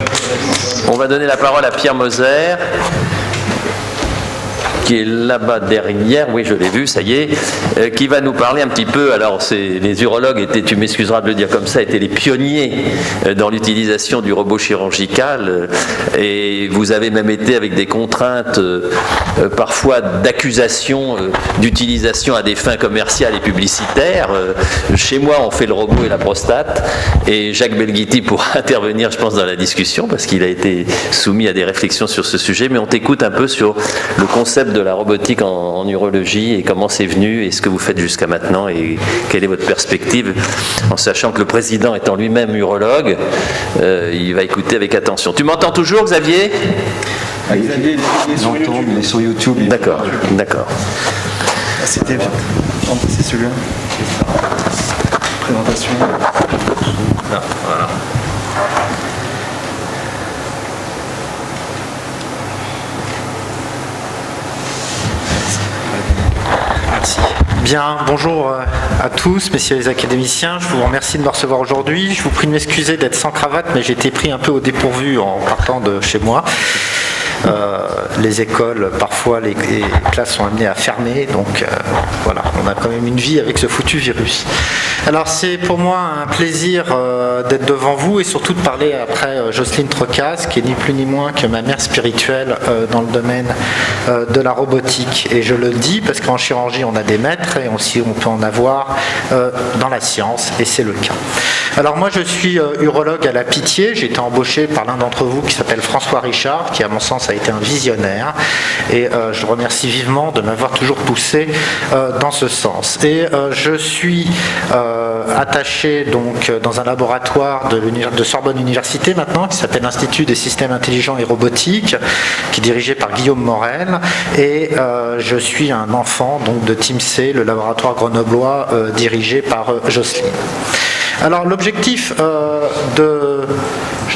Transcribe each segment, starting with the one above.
On va donner la parole à Pierre Moser, qui est là-bas derrière, oui je l'ai vu, ça y est, qui va nous parler un petit peu, alors les urologues étaient, tu m'excuseras de le dire comme ça, étaient les pionniers dans l'utilisation du robot chirurgical, et vous avez même été avec des contraintes parfois d'accusation d'utilisation à des fins commerciales et publicitaires. Chez moi on fait le robot et la prostate, et Jacques Belghiti pourra intervenir je pense dans la discussion, parce qu'il a été soumis à des réflexions sur ce sujet, mais on t'écoute un peu sur le concept de la robotique en urologie et comment c'est venu et ce que vous faites jusqu'à maintenant et quelle est votre perspective, en sachant que le président étant lui-même urologue, il va écouter avec attention. Tu m'entends toujours, Xavier? Xavier, il est sur YouTube. D'accord, d'accord. C'est celui-là. Présentation. Là, voilà. Merci. Bien, bonjour à tous, messieurs les académiciens. Je vous remercie de me recevoir aujourd'hui. Je vous prie de m'excuser d'être sans cravate, mais j'ai été pris un peu au dépourvu en partant de chez moi. Les écoles, parfois les classes sont amenées à fermer, donc voilà, on a quand même une vie avec ce foutu virus. Alors c'est pour moi un plaisir d'être devant vous et surtout de parler après Jocelyne Trocaz, qui est ni plus ni moins que ma mère spirituelle dans le domaine de la robotique. Et je le dis parce qu'en chirurgie on a des maîtres et aussi on peut en avoir dans la science, et c'est le cas. Alors moi je suis urologue à la Pitié, j'ai été embauché par l'un d'entre vous qui s'appelle François Richard, qui à mon sens a été un visionnaire, et je remercie vivement de m'avoir toujours poussé dans ce sens. Et je suis attaché donc dans un laboratoire de Sorbonne Université maintenant, qui s'appelle l'Institut des systèmes intelligents et robotiques, qui est dirigé par Guillaume Morel, et je suis un enfant donc de Team C, le laboratoire grenoblois dirigé par Jocelyne. Alors l'objectif de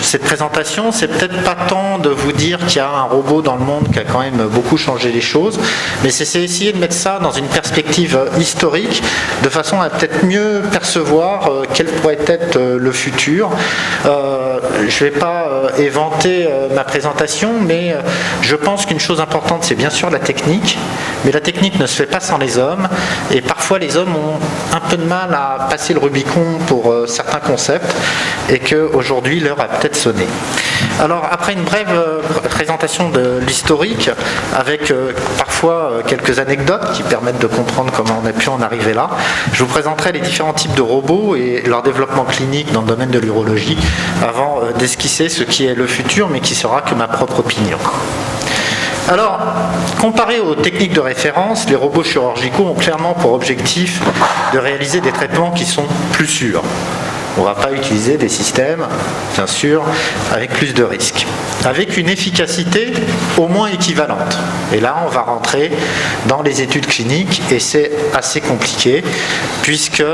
cette présentation, c'est peut-être pas tant de vous dire qu'il y a un robot dans le monde qui a quand même beaucoup changé les choses, mais c'est essayer de mettre ça dans une perspective historique, de façon à peut-être mieux percevoir quel pourrait être le futur. Je ne vais pas éventer ma présentation, mais je pense qu'une chose importante, c'est bien sûr la technique, mais la technique ne se fait pas sans les hommes, et parfois les hommes ont un peu de mal à passer le Rubicon pour certains concepts, et qu'aujourd'hui l'heure a peut-être sonné. Alors après une brève présentation de l'historique, avec parfois quelques anecdotes qui permettent de comprendre comment on a pu en arriver là, je vous présenterai les différents types de robots et leur développement clinique dans le domaine de l'urologie, avant d'esquisser ce qui est le futur, mais qui sera que ma propre opinion. Alors, comparé aux techniques de référence, les robots chirurgicaux ont clairement pour objectif de réaliser des traitements qui sont plus sûrs. On ne va pas utiliser des systèmes, bien sûr, avec plus de risques, avec une efficacité au moins équivalente. Et là, on va rentrer dans les études cliniques, et c'est assez compliqué, puisque,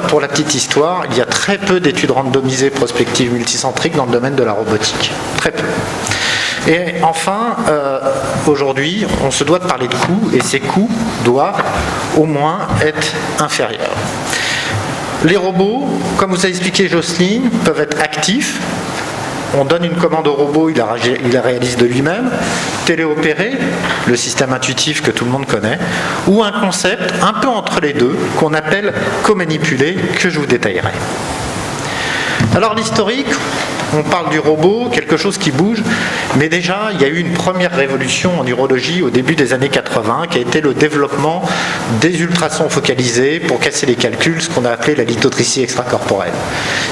pour la petite histoire, il y a très peu d'études randomisées prospectives multicentriques dans le domaine de la robotique. Très peu. Et enfin, aujourd'hui, on se doit de parler de coûts, et ces coûts doivent au moins être inférieurs. Les robots, comme vous a expliqué Jocelyne, peuvent être actifs. On donne une commande au robot, il la réalise de lui-même. Téléopéré, le système intuitif que tout le monde connaît, ou un concept un peu entre les deux, qu'on appelle co-manipulé, que je vous détaillerai. Alors l'historique, on parle du robot, quelque chose qui bouge, mais déjà il y a eu une première révolution en urologie au début des années 80, qui a été le développement des ultrasons focalisés pour casser les calculs, ce qu'on a appelé la lithotripsie extracorporelle.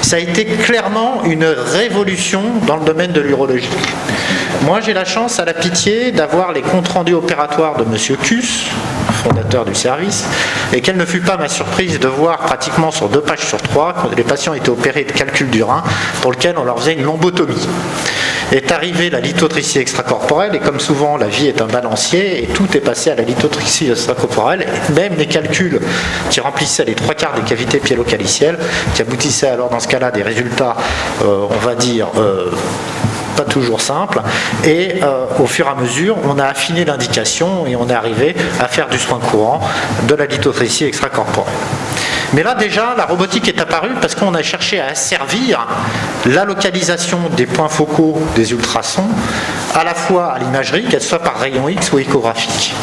Ça a été clairement une révolution dans le domaine de l'urologie. Moi j'ai la chance à la Pitié d'avoir les comptes rendus opératoires de M. Kuss, fondateur du service, et quelle ne fut pas ma surprise de voir pratiquement sur 2 pages sur 3 que les patients étaient opérés de calcul du rein pour lequel on leur faisait une lombotomie. Est arrivée la lithotripsie extracorporelle, et comme souvent la vie est un balancier, et tout est passé à la lithotripsie extracorporelle, et même les calculs qui remplissaient les 3/4 des cavités piélo-calicielles, qui aboutissaient alors dans ce cas-là des résultats, on va dire, pas toujours simple, et au fur et à mesure on a affiné l'indication et on est arrivé à faire du soin courant de la lithotripsie extracorporelle. Mais là déjà, la robotique est apparue parce qu'on a cherché à asservir la localisation des points focaux des ultrasons, à la fois à l'imagerie, qu'elle soit par rayon X ou échographique.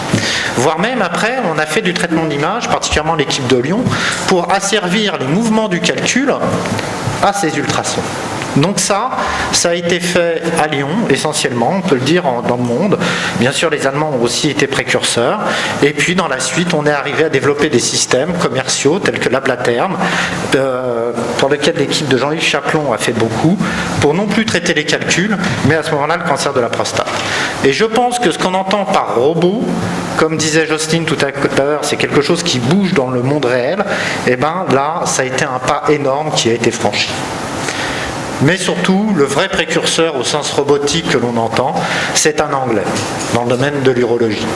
Voire même après, on a fait du traitement d'image, particulièrement l'équipe de Lyon, pour asservir les mouvements du calcul à ces ultrasons. Donc ça a été fait à Lyon, essentiellement, on peut le dire, dans le monde. Bien sûr, les Allemands ont aussi été précurseurs. Et puis, dans la suite, on est arrivé à développer des systèmes commerciaux, tels que l'Ablatherm, pour lequel l'équipe de Jean-Yves Chaplon a fait beaucoup, pour non plus traiter les calculs, mais à ce moment-là, le cancer de la prostate. Et je pense que ce qu'on entend par robot, comme disait Jocelyne tout à l'heure, c'est quelque chose qui bouge dans le monde réel, et bien là, ça a été un pas énorme qui a été franchi. Mais surtout, le vrai précurseur au sens robotique que l'on entend, c'est un Anglais, dans le domaine de l'urologie.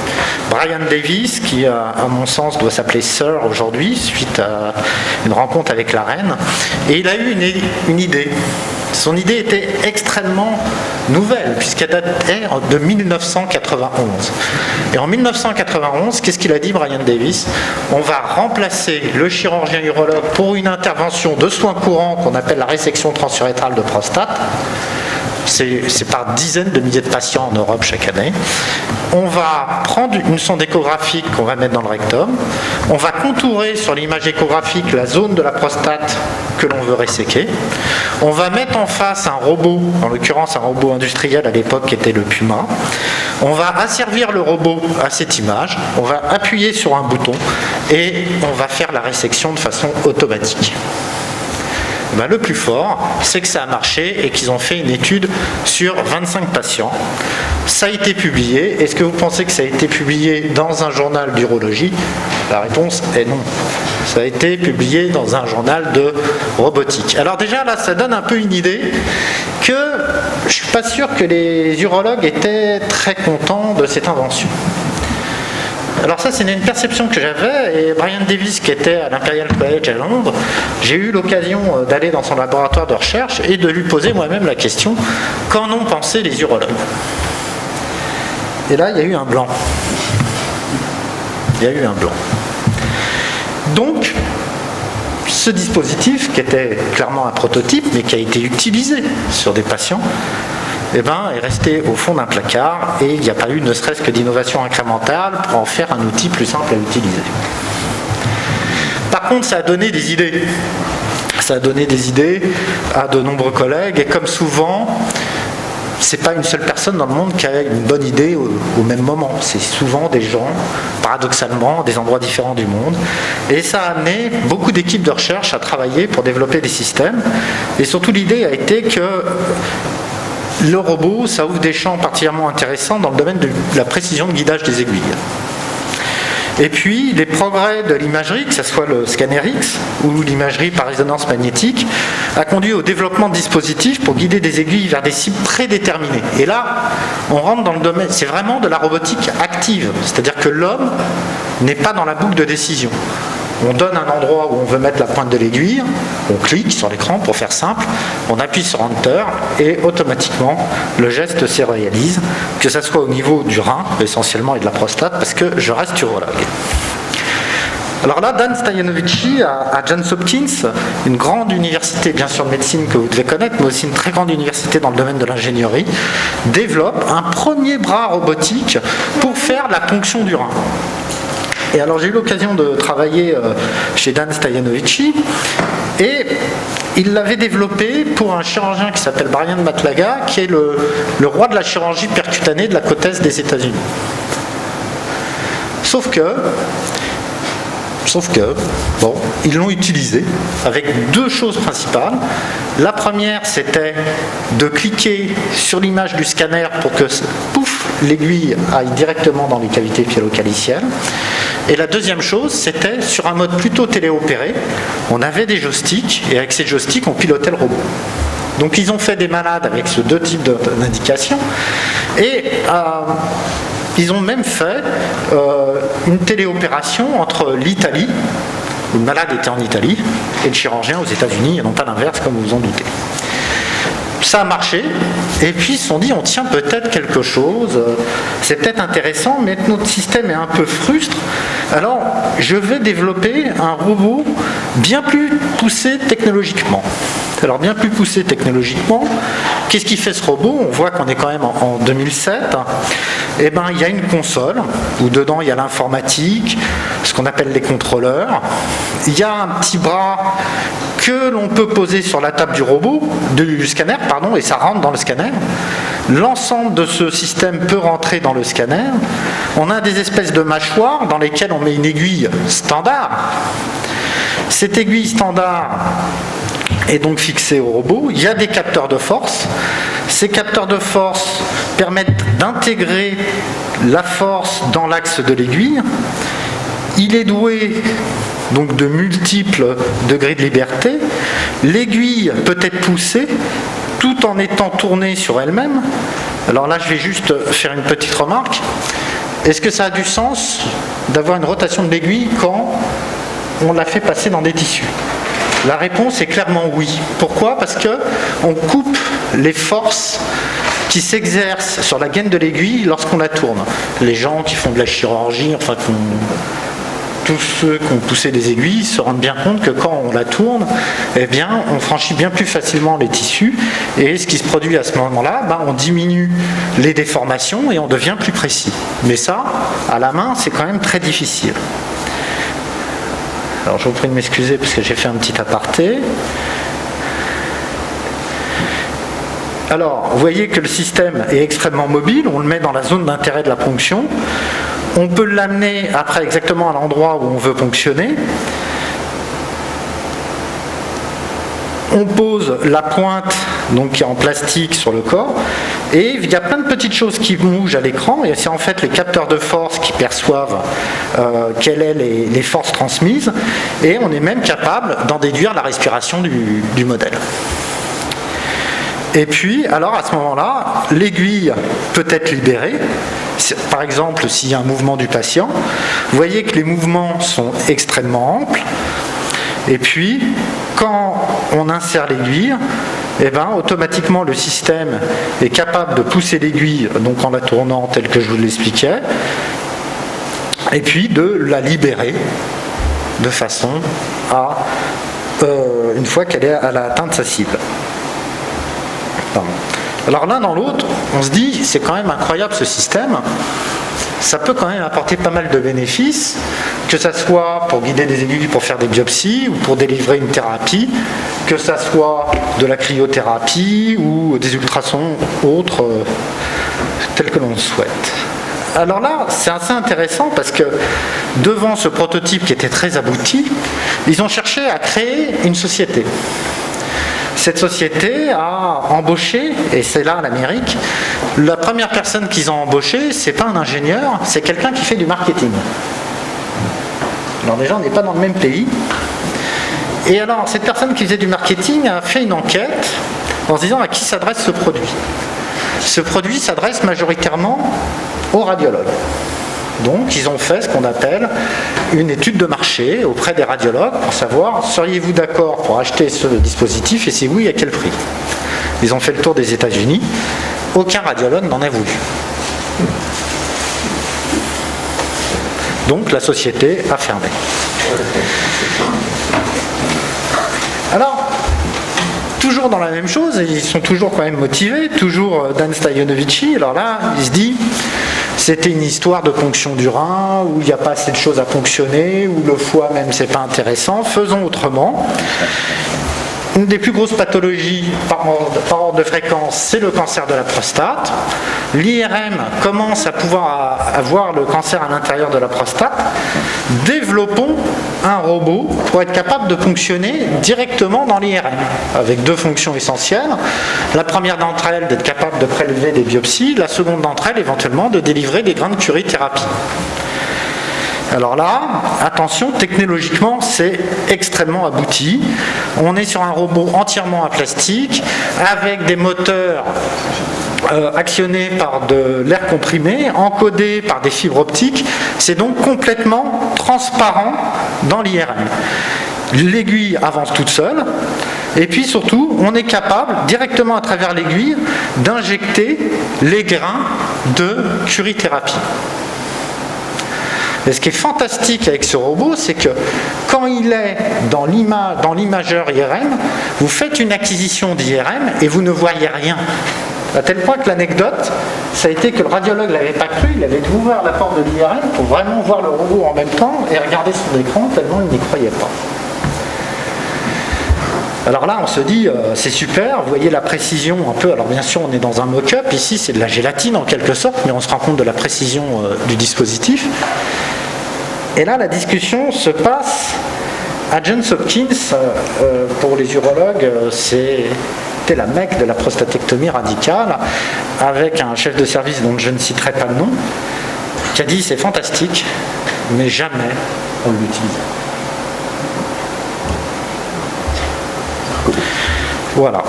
Brian Davis, qui à mon sens doit s'appeler Sir aujourd'hui, suite à une rencontre avec la reine, et il a eu une idée. Son idée était extrêmement nouvelle, puisqu'elle datait de 1991. Et en 1991, qu'est-ce qu'il a dit, Brian Davis? On va remplacer le chirurgien urologue pour une intervention de soins courants qu'on appelle la résection transurétrale de prostate. C'est par dizaines de milliers de patients en Europe chaque année. On va prendre une sonde échographique qu'on va mettre dans le rectum. On va contourer sur l'image échographique la zone de la prostate que l'on veut resséquer. On va mettre en face un robot, en l'occurrence un robot industriel à l'époque qui était le Puma. On va asservir le robot à cette image. On va appuyer sur un bouton et on va faire la résection de façon automatique. Ben, le plus fort, c'est que ça a marché et qu'ils ont fait une étude sur 25 patients. Ça a été publié. Est-ce que vous pensez que ça a été publié dans un journal d'urologie? La réponse est non. Ça a été publié dans un journal de robotique. Alors déjà, là, ça donne un peu une idée que je ne suis pas sûr que les urologues étaient très contents de cette invention. Alors ça, c'est une perception que j'avais, et Brian Davis, qui était à l'Imperial College à Londres, j'ai eu l'occasion d'aller dans son laboratoire de recherche et de lui poser moi-même la question, qu'en ont pensé les urologues? Et là, il y a eu un blanc. Il y a eu un blanc. Donc, ce dispositif, qui était clairement un prototype, mais qui a été utilisé sur des patients, est resté au fond d'un placard et il n'y a pas eu ne serait-ce que d'innovation incrémentale pour en faire un outil plus simple à utiliser. Par contre, ça a donné des idées. Ça a donné des idées à de nombreux collègues et comme souvent, c'est pas une seule personne dans le monde qui a une bonne idée au même moment. C'est souvent des gens, paradoxalement, des endroits différents du monde. Et ça a amené beaucoup d'équipes de recherche à travailler pour développer des systèmes. Et surtout, l'idée a été que le robot, ça ouvre des champs particulièrement intéressants dans le domaine de la précision de guidage des aiguilles. Et puis, les progrès de l'imagerie, que ce soit le scanner X ou l'imagerie par résonance magnétique, a conduit au développement de dispositifs pour guider des aiguilles vers des cibles prédéterminées. Et là, on rentre dans le domaine, c'est vraiment de la robotique active, c'est-à-dire que l'homme n'est pas dans la boucle de décision. On donne un endroit où on veut mettre la pointe de l'aiguille, on clique sur l'écran pour faire simple, on appuie sur Enter et automatiquement le geste se réalise, que ce soit au niveau du rein essentiellement et de la prostate, parce que je reste urologue. Alors là, Dan Stajanovici à Johns Hopkins, une grande université bien sûr de médecine que vous devez connaître, mais aussi une très grande université dans le domaine de l'ingénierie, développe un premier bras robotique pour faire la ponction du rein. Et alors j'ai eu l'occasion de travailler chez Dan Stajanovici et il l'avait développé pour un chirurgien qui s'appelle Brian Matlaga, qui est le roi de la chirurgie percutanée de la côte est des États-Unis. Sauf que, bon, ils l'ont utilisé avec deux choses principales. La première, c'était de cliquer sur l'image du scanner pour que, pouf, l'aiguille aille directement dans les cavités pyélocalicielles. Et la deuxième chose, c'était sur un mode plutôt téléopéré. On avait des joysticks, et avec ces joysticks, on pilotait le robot. Donc ils ont fait des malades avec ce deux types d'indications. Et ils ont même fait une téléopération entre l'Italie, où le malade était en Italie, et le chirurgien aux États-Unis, et non pas l'inverse, comme vous en doutez. Ça a marché, et puis ils se sont dit, on tient peut-être quelque chose, c'est peut-être intéressant, mais notre système est un peu frustre, alors je vais développer un robot bien plus poussé technologiquement. Alors bien plus poussé technologiquement, qu'est-ce qui fait ce robot? On voit qu'on est quand même en 2007. Eh ben, il y a une console où dedans il y a l'informatique, ce qu'on appelle les contrôleurs. Il y a un petit bras que l'on peut poser sur la table du robot, du scanner, pardon, et ça rentre dans le scanner. L'ensemble de ce système peut rentrer dans le scanner. On a des espèces de mâchoires dans lesquelles on met une aiguille standard. Cette aiguille standard est donc fixée au robot. Il y a des capteurs de force. Ces capteurs de force permettent d'intégrer la force dans l'axe de l'aiguille. Il est doué donc de multiples degrés de liberté. L'aiguille peut être poussée tout en étant tournée sur elle-même. Alors là, je vais juste faire une petite remarque. Est-ce que ça a du sens d'avoir une rotation de l'aiguille quand on la fait passer dans des tissus? La réponse est clairement oui. Pourquoi? Parce qu'on coupe les forces qui s'exercent sur la gaine de l'aiguille lorsqu'on la tourne. Les gens qui font de la chirurgie, enfin tous ceux qui ont poussé des aiguilles se rendent bien compte que quand on la tourne, eh bien, on franchit bien plus facilement les tissus. Et ce qui se produit à ce moment-là, on diminue les déformations et on devient plus précis. Mais ça, à la main, c'est quand même très difficile. Alors je vous prie de m'excuser parce que j'ai fait un petit aparté. Alors, vous voyez que le système est extrêmement mobile, on le met dans la zone d'intérêt de la ponction. On peut l'amener après exactement à l'endroit où on veut ponctionner. On pose la pointe donc, qui est en plastique sur le corps et il y a plein de petites choses qui bougent à l'écran et c'est en fait les capteurs de force qui perçoivent quelles sont les forces transmises et on est même capable d'en déduire la respiration du modèle. Et puis, alors à ce moment-là, l'aiguille peut être libérée. Par exemple, s'il y a un mouvement du patient, vous voyez que les mouvements sont extrêmement amples. Et puis, quand on insère l'aiguille, eh ben, automatiquement le système est capable de pousser l'aiguille, donc en la tournant tel que je vous l'expliquais, et puis de la libérer de façon à, une fois qu'elle a atteint sa cible. Pardon. Alors l'un dans l'autre, on se dit, c'est quand même incroyable ce système. Ça peut quand même apporter pas mal de bénéfices, que ça soit pour guider des aiguilles pour faire des biopsies ou pour délivrer une thérapie, que ça soit de la cryothérapie ou des ultrasons autres tels que l'on le souhaite. Alors là, c'est assez intéressant parce que devant ce prototype qui était très abouti, ils ont cherché à créer une société. Cette société a embauché, et c'est là l'Amérique, la première personne qu'ils ont embauchée, c'est pas un ingénieur, c'est quelqu'un qui fait du marketing. Alors déjà, on n'est pas dans le même pays. Et alors, cette personne qui faisait du marketing a fait une enquête en se disant à qui s'adresse ce produit. Ce produit s'adresse majoritairement aux radiologues. Donc, ils ont fait ce qu'on appelle une étude de marché auprès des radiologues pour savoir, seriez-vous d'accord pour acheter ce dispositif et si oui, à quel prix? Ils ont fait le tour des États-Unis. Aucun radiologue n'en a voulu. Donc, la société a fermé. Alors, toujours dans la même chose, et ils sont toujours quand même motivés, toujours Dan Stajanovici. Alors là, il se dit, c'était une histoire de ponction du rein, où il n'y a pas assez de choses à ponctionner, où le foie même c'est pas intéressant, faisons autrement. Une des plus grosses pathologies par ordre de fréquence, c'est le cancer de la prostate. L'IRM commence à pouvoir avoir le cancer à l'intérieur de la prostate. Développons un robot pour être capable de fonctionner directement dans l'IRM, avec deux fonctions essentielles. La première d'entre elles, d'être capable de prélever des biopsies. La seconde d'entre elles, éventuellement, de délivrer des grains de curithérapie. Alors là, attention, technologiquement, c'est extrêmement abouti. On est sur un robot entièrement en plastique, avec des moteurs actionnés par de l'air comprimé, encodés par des fibres optiques. C'est donc complètement transparent dans l'IRM. L'aiguille avance toute seule. Et puis surtout, on est capable, directement à travers l'aiguille, d'injecter les grains de curithérapie. Et ce qui est fantastique avec ce robot, c'est que quand il est dans l'imageur IRM, vous faites une acquisition d'IRM et vous ne voyez rien. À tel point que l'anecdote, ça a été que le radiologue ne l'avait pas cru, il avait ouvert la porte de l'IRM pour vraiment voir le robot en même temps et regarder son écran tellement il n'y croyait pas. Alors là, on se dit, c'est super, vous voyez la précision un peu, alors bien sûr on est dans un mock-up, ici c'est de la gélatine en quelque sorte, mais on se rend compte de la précision du dispositif. Et là, la discussion se passe à Johns Hopkins, pour les urologues, c'était la mecque de la prostatectomie radicale, avec un chef de service dont je ne citerai pas le nom, qui a dit c'est fantastique, mais jamais on l'utilise. Voilà,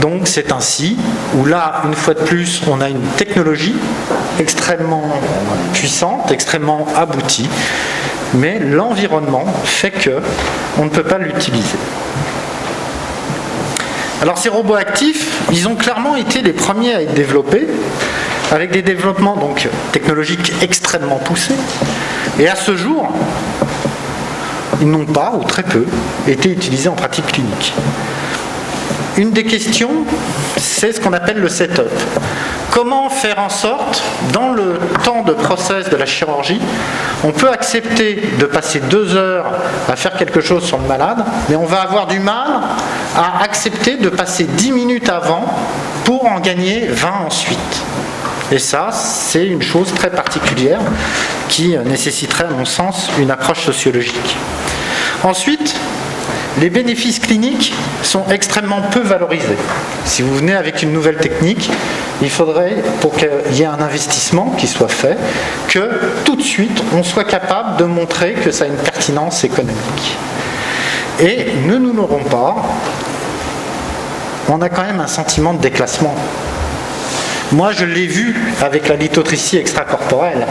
donc c'est ainsi où là, une fois de plus, on a une technologie extrêmement puissante, extrêmement aboutie, mais l'environnement fait qu'on ne peut pas l'utiliser. Alors ces robots actifs, ils ont clairement été les premiers à être développés, avec des développements donc technologiques extrêmement poussés, et à ce jour, ils n'ont pas, ou très peu, été utilisés en pratique clinique. Une des questions, c'est ce qu'on appelle le setup. Comment faire en sorte, dans le temps de process de la chirurgie, on peut accepter de passer 2 heures à faire quelque chose sur le malade, mais on va avoir du mal à accepter de passer 10 minutes avant pour en gagner 20 ensuite. Et ça, c'est une chose très particulière qui nécessiterait, à mon sens, une approche sociologique. Ensuite, les bénéfices cliniques sont extrêmement peu valorisés. Si vous venez avec une nouvelle technique, il faudrait, pour qu'il y ait un investissement qui soit fait, que tout de suite, on soit capable de montrer que ça a une pertinence économique. Et ne nous l'aurons pas, on a quand même un sentiment de déclassement. Moi, je l'ai vu avec la lithotripsie extracorporelle,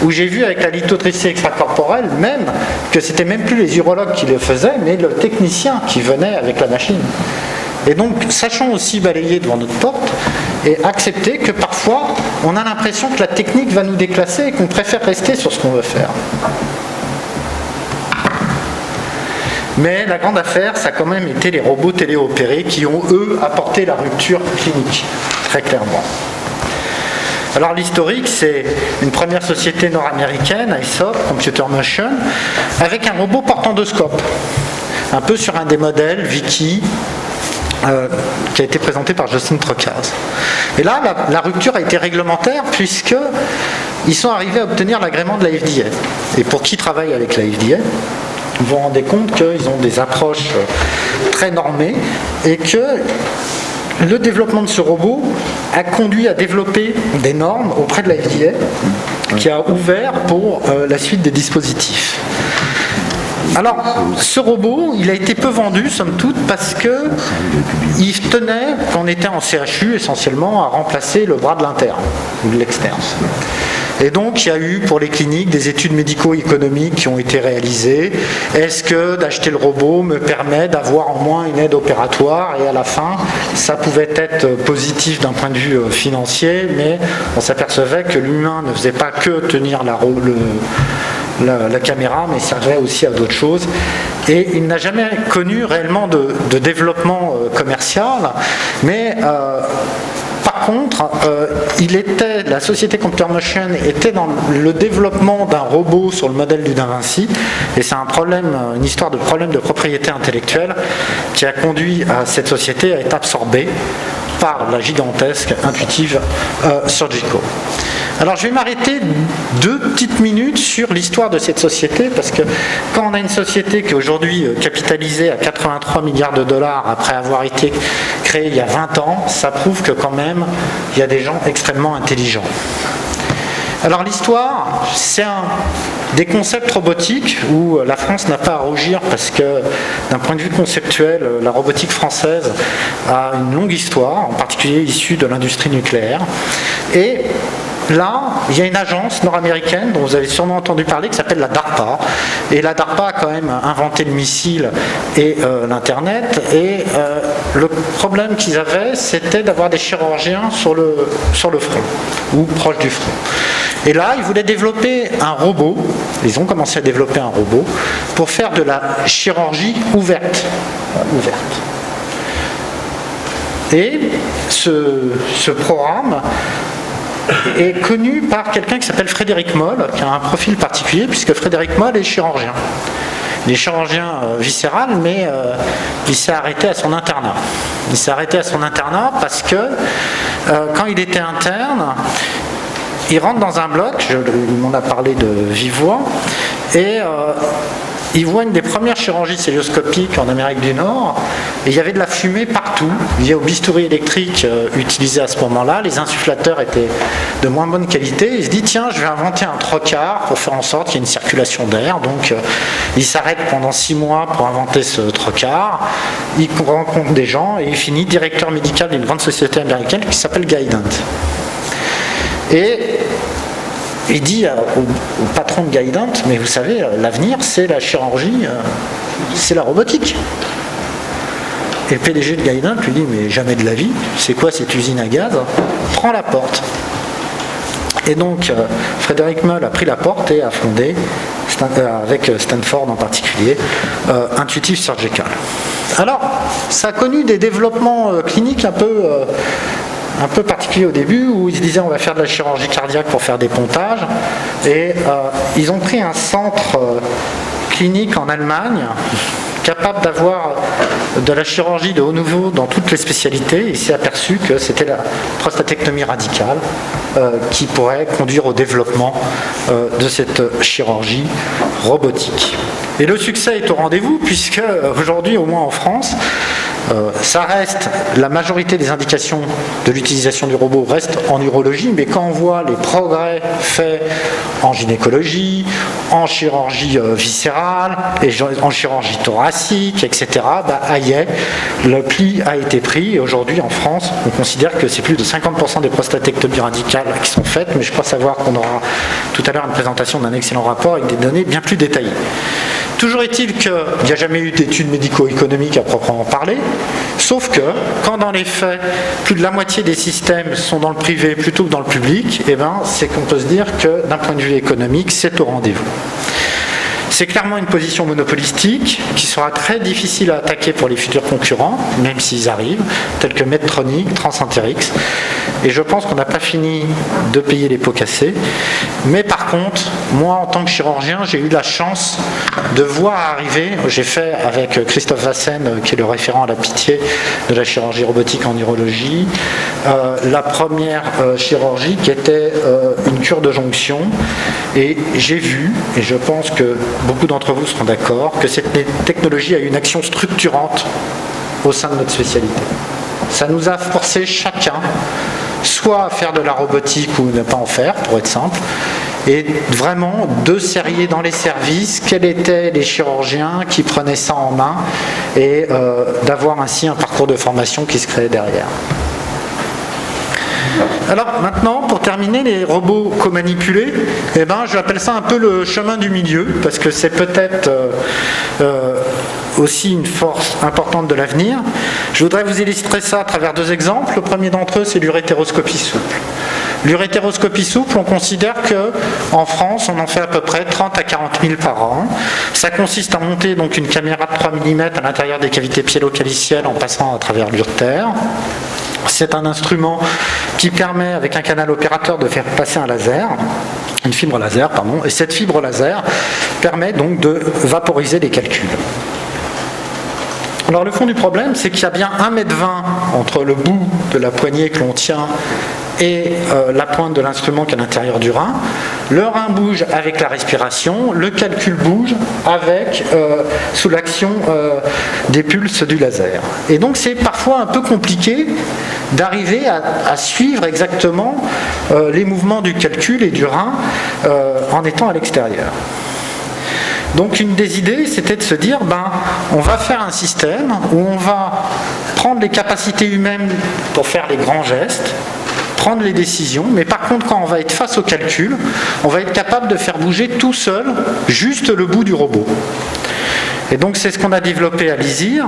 où j'ai vu avec la lithotripsie extracorporelle même que c'était même plus les urologues qui le faisaient, mais le technicien qui venait avec la machine. Et donc, sachons aussi balayer devant notre porte et accepter que parfois, on a l'impression que la technique va nous déclasser et qu'on préfère rester sur ce qu'on veut faire. Mais la grande affaire, ça a quand même été les robots téléopérés qui ont, eux, apporté la rupture clinique, très clairement. Alors l'historique, c'est une première société nord-américaine, ISOP, Computer Motion, avec un robot porte-endoscope, un peu sur un des modèles, Vicky, qui a été présenté par Justin Trocaz. Et là, la rupture a été réglementaire puisqu'ils sont arrivés à obtenir l'agrément de la FDA. Et pour qui travaille avec la FDA, vous vous rendez compte qu'ils ont des approches très normées et que le développement de ce robot a conduit à développer des normes auprès de la FDA qui a ouvert pour la suite des dispositifs. Alors, ce robot, il a été peu vendu, somme toute, parce qu'il tenait, quand on était en CHU, essentiellement, à remplacer le bras de l'interne ou de l'externe. Et donc, il y a eu pour les cliniques des études médico-économiques qui ont été réalisées. Est-ce que d'acheter le robot me permet d'avoir au moins une aide opératoire? Et à la fin, ça pouvait être positif d'un point de vue financier, mais on s'apercevait que l'humain ne faisait pas que tenir la caméra, mais servait aussi à d'autres choses. Et il n'a jamais connu réellement de développement commercial, mais par contre, la société Computer Motion était dans le développement d'un robot sur le modèle du DaVinci, et c'est une histoire de problème de propriété intellectuelle qui a conduit à cette société à être absorbée par la gigantesque Intuitive Surgical. Alors je vais m'arrêter 2 petites minutes sur l'histoire de cette société, parce que quand on a une société qui est aujourd'hui capitalisée à 83 milliards de dollars après avoir été créée il y a 20 ans, ça prouve que quand même il y a des gens extrêmement intelligents. Alors l'histoire, c'est des concepts robotiques où la France n'a pas à rougir parce que d'un point de vue conceptuel, la robotique française a une longue histoire, en particulier issue de l'industrie nucléaire. Et là, il y a une agence nord-américaine dont vous avez sûrement entendu parler qui s'appelle la DARPA. Et la DARPA a quand même inventé le missile et l'Internet. Et le problème qu'ils avaient, c'était d'avoir des chirurgiens sur le front, ou proche du front. Et là, ils voulaient développer un robot, ils ont commencé à développer un robot, pour faire de la chirurgie ouverte. Et ce programme est connu par quelqu'un qui s'appelle Frédéric Moll, qui a un profil particulier, puisque Frédéric Moll est chirurgien. Il est chirurgien viscéral, mais il s'est arrêté à son internat. Il s'est arrêté à son internat parce que quand il était interne, il rentre dans un bloc, il m'en a parlé de vive voix, et il voit une des premières chirurgies cœlioscopiques en Amérique du Nord, et il y avait de la fumée partout, liée au bistouri électrique utilisé à ce moment-là. Les insufflateurs étaient de moins bonne qualité. Il se dit, tiens, je vais inventer un trocard pour faire en sorte qu'il y ait une circulation d'air. Donc il s'arrête pendant 6 mois pour inventer ce trocard. Il rencontre des gens et il finit directeur médical d'une grande société américaine qui s'appelle Guidant. Et il dit au patron de Guidant, mais vous savez, l'avenir, c'est la chirurgie, c'est la robotique. Et le PDG de Guidant lui dit, mais jamais de la vie, c'est quoi cette usine à gaz? Prends la porte. Et donc, Frédéric Moll a pris la porte et a fondé, avec Stanford en particulier, Intuitive Surgical. Alors, ça a connu des développements cliniques un peu particulier au début, où ils se disaient on va faire de la chirurgie cardiaque pour faire des pontages, et ils ont pris un centre clinique en Allemagne capable d'avoir de la chirurgie de haut niveau dans toutes les spécialités. Il s'est aperçu que c'était la prostatectomie radicale qui pourrait conduire au développement de cette chirurgie robotique. Et le succès est au rendez-vous, puisque aujourd'hui, au moins en France, ça reste, la majorité des indications de l'utilisation du robot restent en urologie, mais quand on voit les progrès faits en gynécologie, en chirurgie viscérale, et en chirurgie thoracique, etc., aïe, le pli a été pris, et aujourd'hui en France, on considère que c'est plus de 50% des prostatectomies radicales qui sont faites, mais je crois savoir qu'on aura tout à l'heure une présentation d'un excellent rapport avec des données bien plus détaillées. Toujours est-il qu'il n'y a jamais eu d'études médico-économiques à proprement parler, sauf que, quand dans les faits, plus de la moitié des systèmes sont dans le privé plutôt que dans le public, c'est qu'on peut se dire que, d'un point de vue économique, c'est au rendez-vous. C'est clairement une position monopolistique qui sera très difficile à attaquer pour les futurs concurrents, même s'ils arrivent, tels que Medtronic, Transenterix. Et je pense qu'on n'a pas fini de payer les pots cassés. Mais par contre, moi en tant que chirurgien, j'ai eu la chance de voir arriver, j'ai fait avec Christophe Vassen, qui est le référent à la Pitié de la chirurgie robotique en urologie, la première chirurgie qui était une cure de jonction. Et j'ai vu, et je pense que beaucoup d'entre vous seront d'accord, que cette technologie a eu une action structurante au sein de notre spécialité. Ça nous a forcé chacun, soit à faire de la robotique ou ne pas en faire, pour être simple, et vraiment de serrer dans les services quels étaient les chirurgiens qui prenaient ça en main, et d'avoir ainsi un parcours de formation qui se créait derrière. Alors maintenant, pour terminer, les robots co-manipulés, je appelle ça un peu le chemin du milieu, parce que c'est peut-être aussi une force importante de l'avenir. Je voudrais vous illustrer ça à travers 2 exemples. Le premier d'entre eux, c'est l'urétéroscopie souple. L'urétéroscopie souple, on considère qu'en France, on en fait à peu près 30 à 40 000 par an. Ça consiste à monter donc une caméra de 3 mm à l'intérieur des cavités pyélo-calicielles en passant à travers l'urtère. C'est un instrument qui permet, avec un canal opérateur, de faire passer un laser, une fibre laser, et cette fibre laser permet donc de vaporiser les calculs. Alors le fond du problème, c'est qu'il y a bien 1,20 m entre le bout de la poignée que l'on tient et la pointe de l'instrument qui est à l'intérieur du rein. Le rein bouge avec la respiration, le calcul bouge sous l'action des pulses du laser. Et donc c'est parfois un peu compliqué d'arriver à suivre exactement les mouvements du calcul et du rein en étant à l'extérieur. Donc une des idées, c'était de se dire, on va faire un système où on va prendre les capacités humaines pour faire les grands gestes, prendre les décisions, mais par contre, quand on va être face au calcul, on va être capable de faire bouger tout seul juste le bout du robot. Et donc c'est ce qu'on a développé à l'ISIR.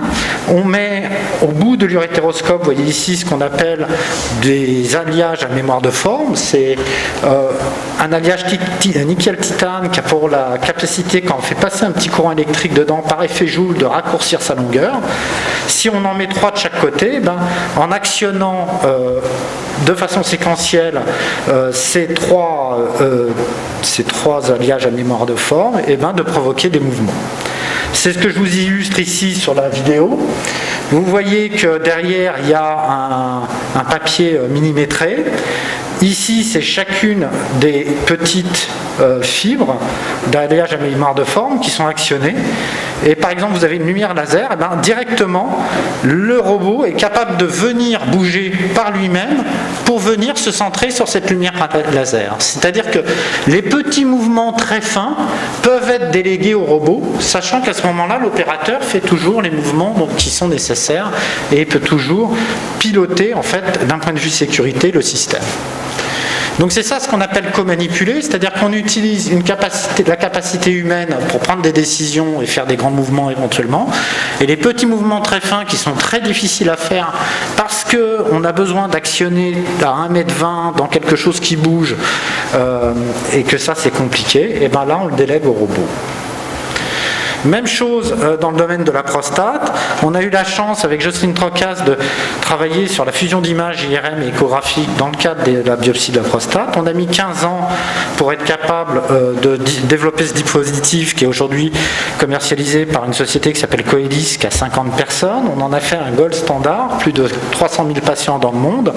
On met au bout de l'urétéroscope, vous voyez ici ce qu'on appelle des alliages à mémoire de forme. C'est un alliage nickel-titane qui a pour la capacité, quand on fait passer un petit courant électrique dedans, par effet Joule, de raccourcir sa longueur. Si on en met 3 de chaque côté, en actionnant de façon séquentielle ces trois alliages à mémoire de forme, de provoquer des mouvements. C'est ce que je vous illustre ici sur la vidéo. Vous voyez que derrière, il y a un papier millimétré. Ici, c'est chacune des petites fibres d'alliage à mémoire de forme qui sont actionnées. Et par exemple, vous avez une lumière laser, directement, le robot est capable de venir bouger par lui-même pour venir se centrer sur cette lumière laser. C'est-à-dire que les petits mouvements très fins peuvent être délégués au robot, sachant qu'à ce moment-là, l'opérateur fait toujours les mouvements qui sont nécessaires et peut toujours piloter, en fait, d'un point de vue sécurité, le système. Donc c'est ça ce qu'on appelle co-manipuler, c'est-à-dire qu'on utilise la capacité humaine pour prendre des décisions et faire des grands mouvements éventuellement, et les petits mouvements très fins qui sont très difficiles à faire parce qu'on a besoin d'actionner à 1,20 m dans quelque chose qui bouge et que ça c'est compliqué, et là on le délègue au robot. Même chose dans le domaine de la prostate. On a eu la chance avec Jocelyne Trocas de travailler sur la fusion d'images IRM et échographique dans le cadre de la biopsie de la prostate. On a mis 15 ans pour être capable de développer ce dispositif qui est aujourd'hui commercialisé par une société qui s'appelle Coelis, qui a 50 personnes. On en a fait un gold standard, plus de 300 000 patients dans le monde.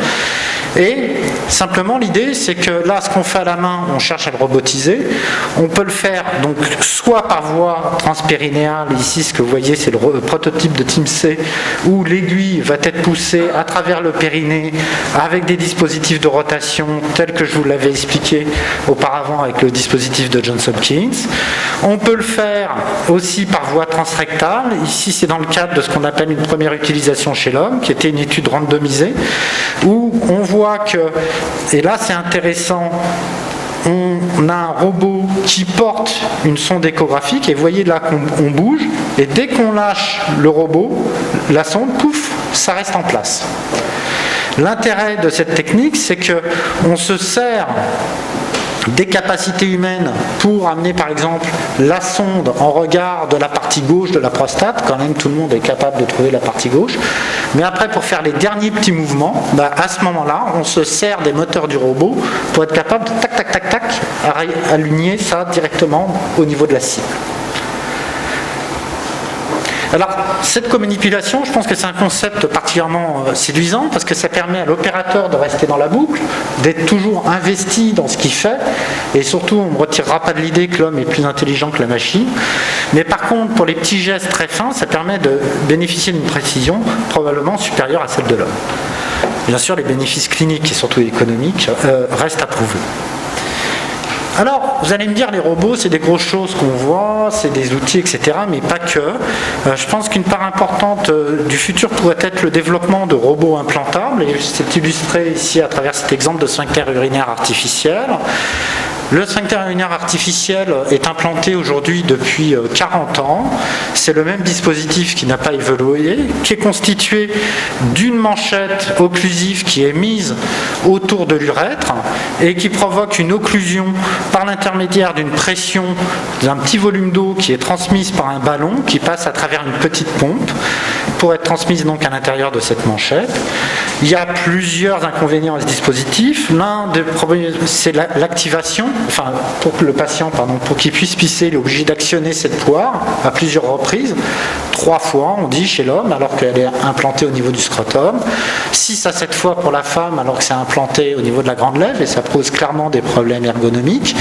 Et simplement l'idée c'est que là ce qu'on fait à la main, on cherche à le robotiser. On peut le faire donc soit par voie transpérinéale, ici ce que vous voyez c'est le prototype de TIMC où l'aiguille va être poussée à travers le périnée avec des dispositifs de rotation tels que je vous l'avais expliqué auparavant avec le dispositif de Johns Hopkins. On peut le faire aussi par voie transrectale. Ici c'est dans le cadre de ce qu'on appelle une première utilisation chez l'homme qui était une étude randomisée où on voit que, et là c'est intéressant, on a un robot qui porte une sonde échographique et vous voyez là qu'on bouge et dès qu'on lâche le robot, la sonde, pouf, ça reste en place. L'intérêt de cette technique, c'est qu'on se sert des capacités humaines pour amener par exemple la sonde en regard de la partie gauche de la prostate, quand même tout le monde est capable de trouver la partie gauche, mais après pour faire les derniers petits mouvements, à ce moment-là on se sert des moteurs du robot pour être capable de tac tac tac tac aligner ça directement au niveau de la cible. Alors, cette co-manipulation, je pense que c'est un concept particulièrement séduisant parce que ça permet à l'opérateur de rester dans la boucle, d'être toujours investi dans ce qu'il fait et surtout, on ne retirera pas de l'idée que l'homme est plus intelligent que la machine. Mais par contre, pour les petits gestes très fins, ça permet de bénéficier d'une précision probablement supérieure à celle de l'homme. Bien sûr, les bénéfices cliniques et surtout économiques restent à prouver. Alors, vous allez me dire, les robots, c'est des grosses choses qu'on voit, c'est des outils, etc., mais pas que. Je pense qu'une part importante du futur pourrait être le développement de robots implantables, et c'est illustré ici à travers cet exemple de sphincter urinaire artificiel. Le sphincter urinaire artificiel est implanté aujourd'hui depuis 40 ans. C'est le même dispositif qui n'a pas évolué, qui est constitué d'une manchette occlusive qui est mise autour de l'urètre et qui provoque une occlusion par l'intermédiaire d'une pression d'un petit volume d'eau qui est transmise par un ballon qui passe à travers une petite pompe pour être transmise donc à l'intérieur de cette manchette. Il y a plusieurs inconvénients à ce dispositif. L'un des problèmes, c'est l'activation. Enfin, pour que le patient, pour qu'il puisse pisser, il est obligé d'actionner cette poire à plusieurs reprises, 3 fois, on dit, chez l'homme, alors qu'elle est implantée au niveau du scrotum, 6 à 7 fois pour la femme, alors que c'est implanté au niveau de la grande lèvre, et ça pose clairement des problèmes ergonomiques.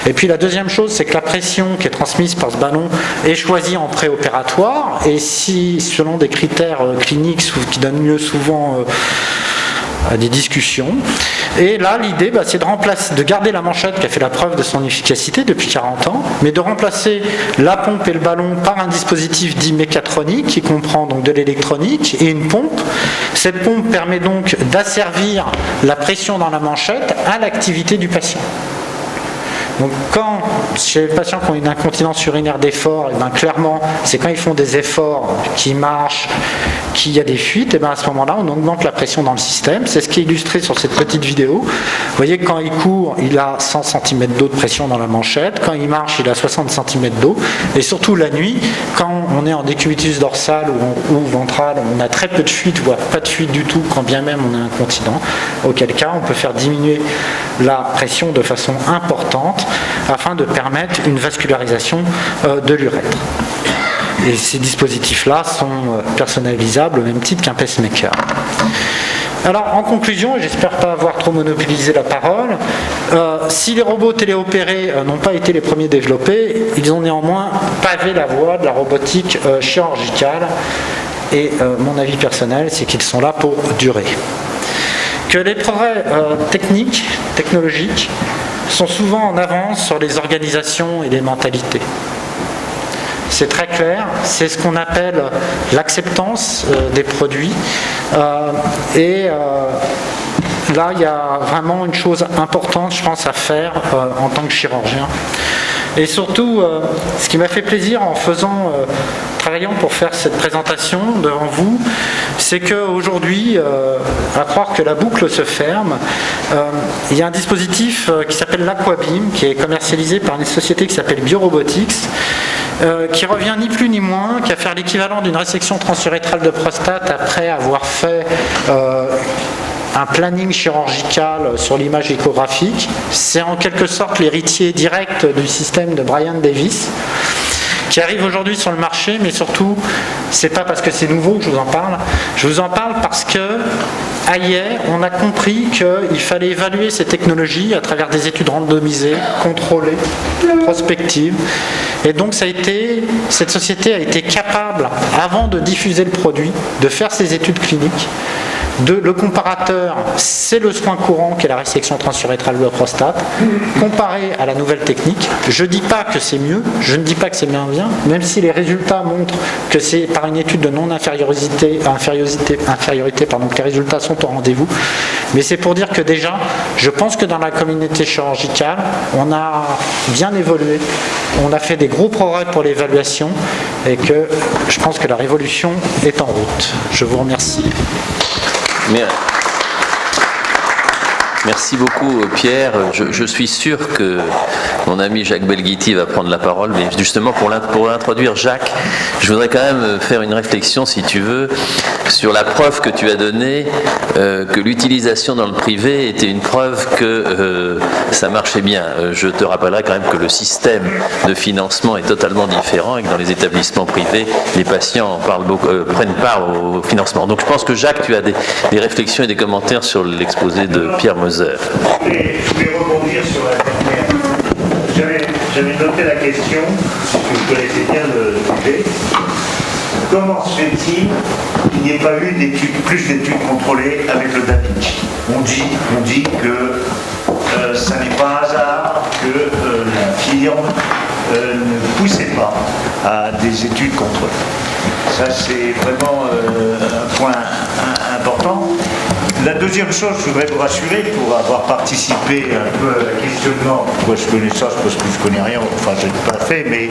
Et puis la deuxième chose, c'est que la pression qui est transmise par ce ballon est choisie en préopératoire, et si, selon des critères cliniques qui donnent lieu souvent des discussions. Et là, l'idée, c'est de garder la manchette qui a fait la preuve de son efficacité depuis 40 ans, mais de remplacer la pompe et le ballon par un dispositif dit mécatronique qui comprend donc de l'électronique et une pompe. Cette pompe permet donc d'asservir la pression dans la manchette à l'activité du patient. Donc quand, chez les patients qui ont une incontinence urinaire d'effort, clairement, c'est quand ils font des efforts, qui marchent, qu'il y a des fuites, et à ce moment-là, on augmente la pression dans le système. C'est ce qui est illustré sur cette petite vidéo. Vous voyez que quand il court, il a 100 cm d'eau de pression dans la manchette. Quand il marche, il a 60 cm d'eau. Et surtout la nuit, quand on est en décubitus dorsal ou ventral, on a très peu de fuite, voire pas de fuite du tout, quand bien même on est incontinent. Auquel cas, on peut faire diminuer la pression de façon importante afin de permettre une vascularisation de l'urètre. Et ces dispositifs-là sont personnalisables au même titre qu'un pacemaker. Alors, en conclusion, et j'espère pas avoir trop monopolisé la parole, si les robots téléopérés n'ont pas été les premiers développés, ils ont néanmoins pavé la voie de la robotique chirurgicale. Et mon avis personnel, c'est qu'ils sont là pour durer. Que les progrès technologiques, sont souvent en avance sur les organisations et les mentalités. C'est très clair, c'est ce qu'on appelle l'acceptance des produits. Là, il y a vraiment une chose importante, je pense, à faire en tant que chirurgien. Et surtout, ce qui m'a fait plaisir en travaillant pour faire cette présentation devant vous, c'est qu'aujourd'hui, à croire que la boucle se ferme, il y a un dispositif qui s'appelle l'Aquabim, qui est commercialisé par une société qui s'appelle Biorobotics, qui revient ni plus ni moins qu'à faire l'équivalent d'une résection transurétrale de prostate après avoir fait un planning chirurgical sur l'image échographique. C'est en quelque sorte l'héritier direct du système de Brian Davis, qui arrive aujourd'hui sur le marché, mais surtout, c'est pas parce que c'est nouveau que je vous en parle. Je vous en parle parce que, hier, on a compris qu'il fallait évaluer ces technologies à travers des études randomisées, contrôlées, prospectives. Et donc, cette société a été capable, avant de diffuser le produit, de faire ses études cliniques. Le comparateur, c'est le soin courant qui est la résection transurétrale de la prostate, comparé à la nouvelle technique. Je ne dis pas que c'est mieux, je ne dis pas que c'est bien, même si les résultats montrent que c'est par une étude de non-infériorité que les résultats sont au rendez-vous. Mais c'est pour dire que déjà, je pense que dans la communauté chirurgicale, on a bien évolué, on a fait des gros progrès pour l'évaluation et que je pense que la révolution est en route. Je vous remercie. Merci beaucoup Pierre. Je suis sûr que mon ami Jacques Belghiti va prendre la parole, mais justement pour l'introduire Jacques, je voudrais quand même faire une réflexion, si tu veux, sur la preuve que tu as donnée que l'utilisation dans le privé était une preuve que ça marchait bien. Je te rappellerai quand même que le système de financement est totalement différent et que dans les établissements privés, les patients prennent part au financement. Donc je pense que Jacques, tu as des réflexions et des commentaires sur l'exposé de Pierre Moser. Je vais rebondir sur la dernière. J'avais noté la question, puisque vous connaissez bien le sujet. Comment se fait-il qu'il n'y ait pas eu plus d'études contrôlées avec le Da Vinci ? On dit que ça n'est pas un hasard que la firme ne poussait pas à des études contrôlées. Ça, c'est vraiment un point important. La deuxième chose, je voudrais vous rassurer, pour avoir participé un peu à la questionnement, pourquoi je connais ça, c'est parce que je ne connais rien, enfin je n'ai pas fait, mais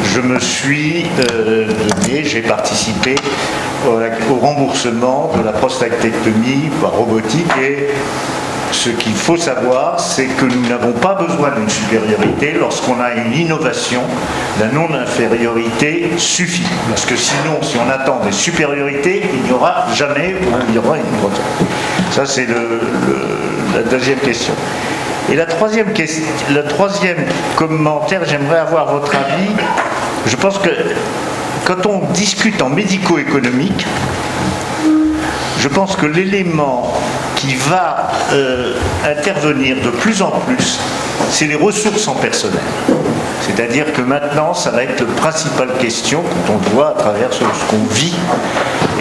je me suis donné, j'ai participé au remboursement de la prostatectomie par robotique, et ce qu'il faut savoir, c'est que nous n'avons pas besoin d'une supériorité lorsqu'on a une innovation. La non-infériorité suffit. Parce que sinon, si on attend des supériorités, il n'y aura jamais, il y aura une grosse. Ça, c'est la deuxième question. Et le troisième commentaire, j'aimerais avoir votre avis. Je pense que quand on discute en médico-économique, je pense que l'élément qui va intervenir de plus en plus, c'est les ressources en personnel. C'est-à-dire que maintenant, ça va être la principale question quand on voit à travers ce qu'on vit,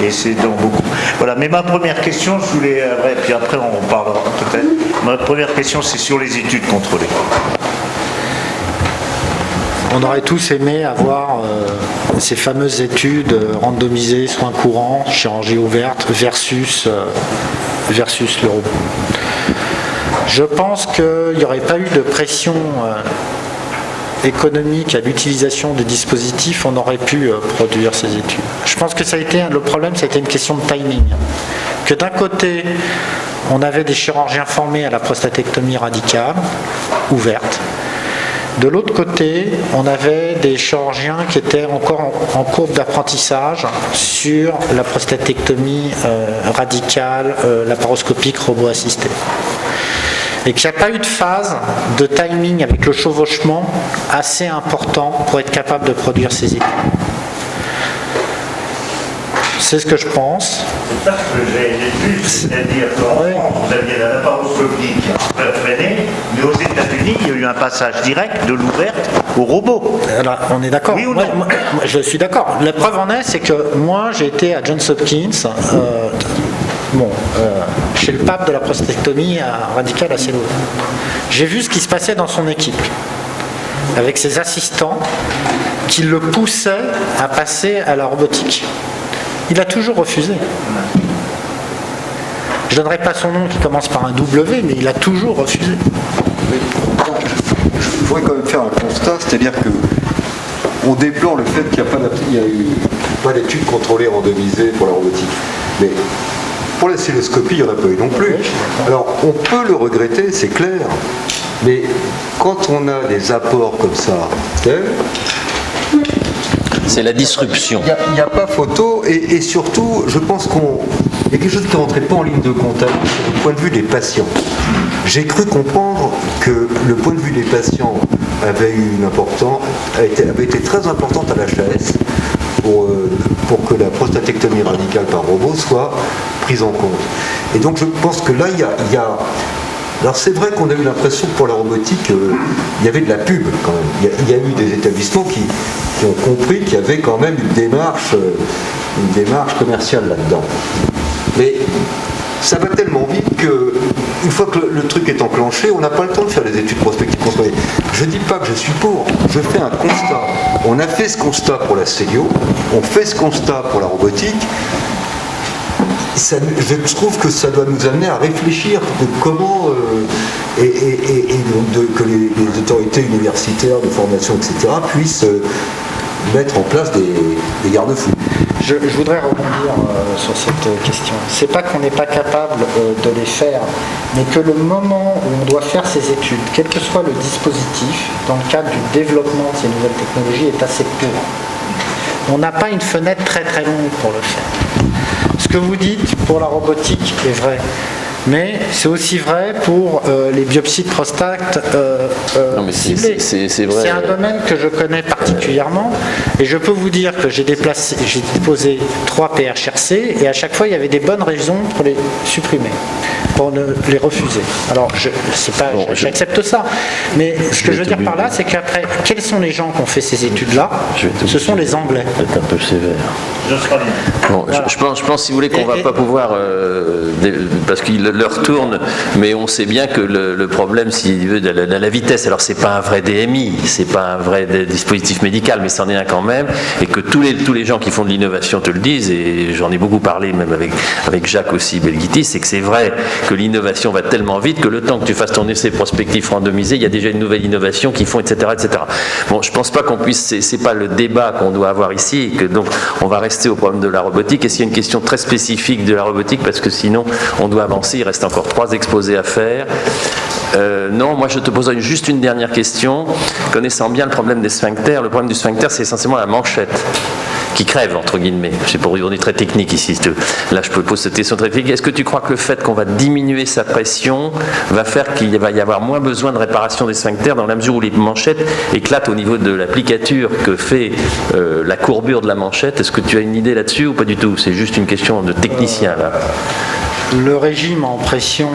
et c'est dans beaucoup. Voilà, mais ma première question, je voulais, puis après on parlera peut-être. Ma première question, c'est sur les études contrôlées. On aurait tous aimé avoir ces fameuses études randomisées, soins courants, chirurgie ouverte versus le robot. Je pense qu'il n'y aurait pas eu de pression économique à l'utilisation des dispositifs, on aurait pu produire ces études. Je pense que le problème, ça a été une question de timing. Que d'un côté, on avait des chirurgiens formés à la prostatectomie radicale, ouverte. De l'autre côté, on avait des chirurgiens qui étaient encore en courbe d'apprentissage sur la prostatectomie radicale, laparoscopique, robot-assistée. Et qu'il n'y a pas eu de phase de timing avec le chevauchement assez important pour être capable de produire ces études. C'est ce que je pense. C'est ça que j'ai vu, c'est-à-dire qu'en vous aviez la laparoscopie qui a freiné, mais aux États-Unis, il y a eu un passage direct de l'ouverte au robot. Alors, on est d'accord. Oui ou non? Moi, je suis d'accord. La preuve en est, c'est que moi, j'ai été à Johns Hopkins, chez le pape de la prostatectomie radicale à Séoul. J'ai vu ce qui se passait dans son équipe, avec ses assistants qui le poussaient à passer à la robotique. Il a toujours refusé. Je ne donnerai pas son nom qui commence par un W, mais il a toujours refusé. Je voudrais quand même faire un constat, c'est-à-dire que on déplore le fait qu'il n'y a eu pas d'études contrôlées randomisées pour la robotique. Mais pour la cystoscopie, il n'y en a pas eu non plus. Alors, on peut le regretter, c'est clair, mais quand on a des apports comme ça, C'est la disruption. il n'y a pas photo, et surtout, je pense qu'il y a quelque chose qui ne rentrait pas en ligne de compte du point de vue des patients. J'ai cru comprendre que le point de vue des patients avait été très importante à l'HAS pour que la prostatectomie radicale par robot soit prise en compte. Et donc je pense que là, il y a alors c'est vrai qu'on a eu l'impression que pour la robotique, il y avait de la pub quand même. Il y a eu des établissements qui ont compris qu'il y avait quand même une démarche commerciale là-dedans. Mais ça va tellement vite qu'une fois que le truc est enclenché, on n'a pas le temps de faire des études prospectives contrôlées. Je ne dis pas que je suis pour, je fais un constat. On a fait ce constat pour la Célio, on fait ce constat pour la robotique. Je trouve que ça doit nous amener à réfléchir de comment que les autorités universitaires de formation, etc., puissent mettre en place des garde-fous. Je voudrais rebondir sur cette question. C'est pas qu'on n'est pas capable de les faire, mais que le moment où on doit faire ces études, quel que soit le dispositif, dans le cadre du développement de ces nouvelles technologies, est assez court. On n'a pas une fenêtre très très longue pour le faire. Ce que vous dites pour la robotique est vrai, mais c'est aussi vrai pour les biopsies de prostate ciblées. C'est vrai. C'est un domaine que je connais particulièrement, et je peux vous dire que j'ai déposé 3 PHRC, et à chaque fois il y avait des bonnes raisons pour les supprimer, pour ne les refuser. Alors j'accepte ça, mais ce que je veux dire par là, c'est qu'après, quels sont les gens qui ont fait ces études-là? Ce sont les Anglais. C'est un peu sévère. Bon, voilà. je pense, si vous voulez, qu'on ne va pas pouvoir, parce qu'il leur tourne, mais on sait bien que le problème, s'il veut, de la vitesse, alors c'est pas un vrai DMI, c'est pas un vrai dispositif médical, mais c'en est un quand même, et que tous les gens qui font de l'innovation te le disent, et j'en ai beaucoup parlé, même avec Jacques aussi, Belghitis, c'est que c'est vrai que l'innovation va tellement vite que le temps que tu fasses ton essai prospectif randomisé, il y a déjà une nouvelle innovation qui font, etc., etc. Bon, je pense pas qu'on puisse, c'est pas le débat qu'on doit avoir ici, et que donc on va rester au problème de la robotique. Est-ce qu'il y a une question très spécifique de la robotique, parce que sinon on doit avancer, il reste encore 3 exposés à faire. Non, moi je te poserai juste une dernière question. Connaissant bien le problème des sphincters, le problème du sphincter, c'est essentiellement la manchette qui crève, entre guillemets. On est très technique ici. Là, je peux poser cette question très technique. Est-ce que tu crois que le fait qu'on va diminuer sa pression va faire qu'il va y avoir moins besoin de réparation des sphincters, dans la mesure où les manchettes éclatent au niveau de l'applicature que fait la courbure de la manchette? Est-ce que tu as une idée là-dessus ou pas du tout? C'est juste une question de technicien, là. le régime en pression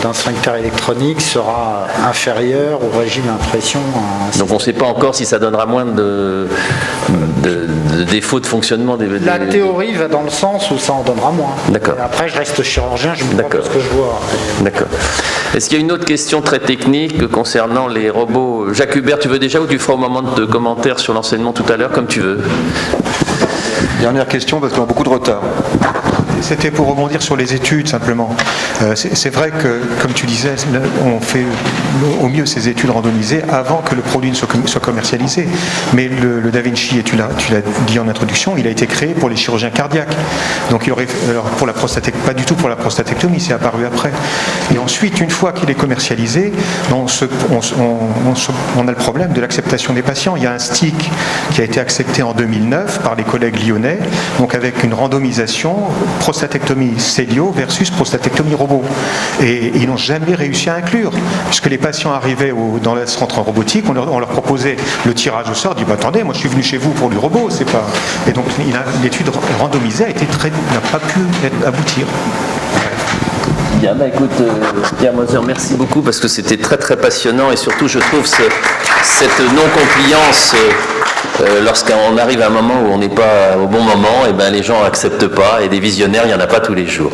d'un sphincter électronique sera inférieur au régime à pression. Donc on ne sait pas encore si ça donnera moins de défauts de fonctionnement des... La théorie va dans le sens où ça en donnera moins. D'accord. Et après, je reste chirurgien, je me vois ce que je vois. D'accord. Est-ce qu'il y a une autre question très technique concernant les robots? Jacques Hubert, tu veux déjà ou tu feras au moment de commentaires sur l'enseignement tout à l'heure, comme tu veux? Dernière question, parce qu'on a beaucoup de retard. C'était pour rebondir sur les études simplement. C'est vrai que, comme tu disais, on fait au mieux ces études randomisées avant que le produit ne soit commercialisé. Mais le Da Vinci, et tu l'as dit en introduction, il a été créé pour les chirurgiens cardiaques. Donc il aurait, alors pour la prostatectomie, pas du tout pour la prostatectomie, c'est apparu après. Et ensuite, une fois qu'il est commercialisé, on a le problème de l'acceptation des patients. Il y a un stick qui a été accepté en 2009 par les collègues lyonnais, donc avec une randomisation prostatectomie Célio versus prostatectomie robot. Et ils n'ont jamais réussi à inclure, puisque les patients arrivaient dans le centre en robotique, on leur proposait le tirage au sort, ils disaient attendez, moi je suis venu chez vous pour du robot, c'est pas. Et donc l'étude randomisée n'a pas pu aboutir. Bien, écoute, Pierre Moser, merci beaucoup parce que c'était très très passionnant et surtout je trouve cette non-compliance lorsqu'on arrive à un moment où on n'est pas au bon moment, et ben les gens n'acceptent pas et des visionnaires, il n'y en a pas tous les jours.